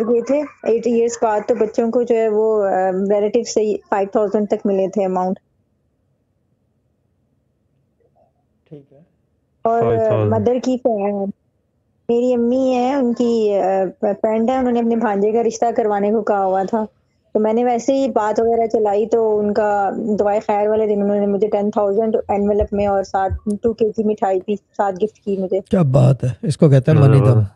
गए थे 8 इयर्स बाद, तो बच्चों को जो है वो रिलेटिव से 5000 तक मिले थे अमाउंट। ठीक है। और 5000 मदर की मेरी अम्मी है, उनकी फ्रेंड है, उन्होंने अपने भांजे का रिश्ता करवाने को कहा हुआ था, तो मैंने वैसे ही बात वगैरह चलाई, तो उनका दुआए खैर वाले दिन उन्होंने मुझे 10,000 एनवेलप में और साथ 2 केजी मिठाई भी साथ गिफ्ट की मुझे। क्या बात है, इसको कहते हैं क्या मनी दम। जबरदस्त।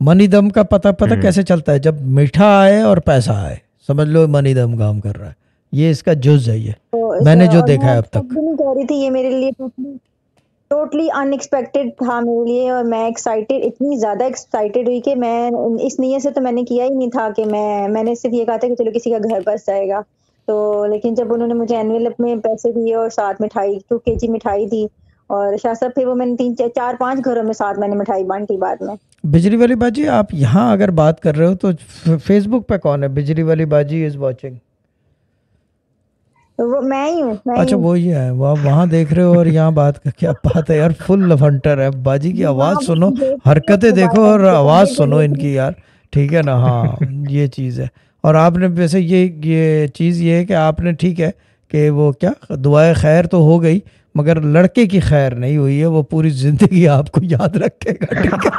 मनी दम का पता कैसे चलता है? जब मीठा आए और पैसा आए, समझ लो मनी दम काम कर रहा है। ये इसका जुज है, ये मैंने जो और देखा मैं है अब एक्सपेक्ट तक। भी नहीं कर रही थी, ये मेरे लिए टोटली अनएक्सपेक्टेड था मेरे लिए, और मैं एक्साइटेड, इतनी ज़्यादा एक्साइटेड हुई कि मैं इस नीयत से तो मैंने किया ही नहीं था कि मैंने सिर्फ ये कहा था कि चलो किसी का घर बस जाएगा। तो लेकिन जब उन्होंने मुझे एनवेलप में पैसे दिए और साथ मिठाई 2 केजी मिठाई दी, और शाह साहब फिर वो मैंने 3-4-5 घरों में साथ मैंने मिठाई बांटी बाद में। बिजली वाली बाजी, आप यहाँ अगर बात कर रहे हो तो फेसबुक पे कौन है? बिजली वाली बाजी इज वाचिंग। तो वो मैं ही हूँ, मैं ही अच्छा, हूँ। वो ये है, वो आप वहाँ देख रहे हो और यहाँ बात कर, क्या बात है यार, फुल लफंटर है बाजी की। आवाज़ वहाँ सुनो, भी देख रही हरकतें हूँ, देखो और बात आवाज़ देख सुनो रही हूँ। इनकी यार। ठीक है ना? हाँ, ये चीज़ है। और आपने वैसे ये चीज़ ये है कि आपने, ठीक है, कि वो क्या दुआए खैर तो हो गई, मगर लड़के की खैर नहीं हुई है, वो पूरी ज़िंदगी आपको याद रखेगा। ठीक है?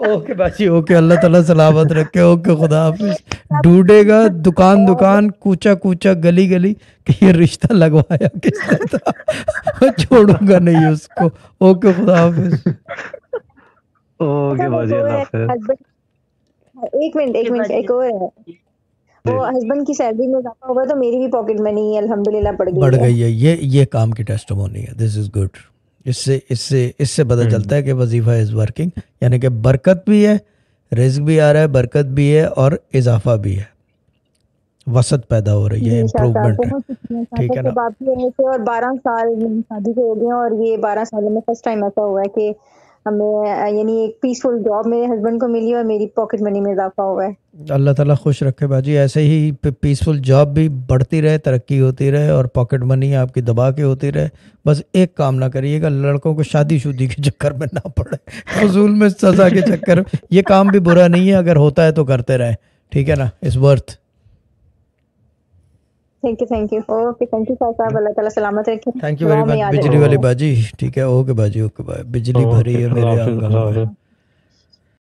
ओके बाजी, ओके, अल्लाह ताला सलामत रखे। ओके, खुदा हाफिज। ढूंढेगा दुकान दुकान, कूचा कूचा, गली गली कि ये रिश्ता लगवाया किसने था। छोड़ूंगा नहीं उसको। ओके, खुदा हाफिज। ओके बाजी, अल्लाह हाफिज। एक मिनट एक और है। वो हस्बैंड की सैलरी में इजाफा हुआ तो मेरी भी पॉकेट मनी अल्हम्दुलिल्लाह बढ़ बढ़ गई है। गई है, ये काम की टेस्टिमोनी है। This is good. इससे पता चलता है कि वजीफा इज वर्किंग, यानी कि बरकत भी है, रिज्क भी आ रहा है, बरकत भी है और इजाफा भी है, वसत पैदा हो रही है, जी शाह साहब, इम्प्रूवमेंट है। बहुत शुक्रिया शाह ठीक साहब, है ना? जब आप भी होने से, और 12 साल मेरी शादी को हो गए हैं, और ये 12 सालों में फर्स्ट टाइम ऐसा हुआ है कि हमें यानी एक पीसफुल जॉब मेरे हस्बैंड को मिली और मेरी पॉकेट मनी में इजाफा हुआ है। अल्लाह ताला खुश रखे बाजी, ऐसे ही पीसफुल जॉब भी बढ़ती रहे, तरक्की होती रहे और पॉकेट मनी आपकी दबा के होती रहे। बस एक काम ना करिएगा, लड़कों को शादी शुदी के चक्कर में ना पड़े, फजूल में सजा के चक्कर में। ये काम भी बुरा नहीं है, अगर होता है तो करते रहें। ठीक है ना? It's worth. Thank you okay, thank you Shah साहब, अल्लाह ताला सलामत रखे, थैंक यू वेरी दुआओं में मच याद बिजली वाली रखिएगा। बाजी। ठीक है, ओके बाजी, ओके बाय। बिजली भरी ओके, है खुदा मेरे हाफिज, आंगन खुदा में। हाफिज।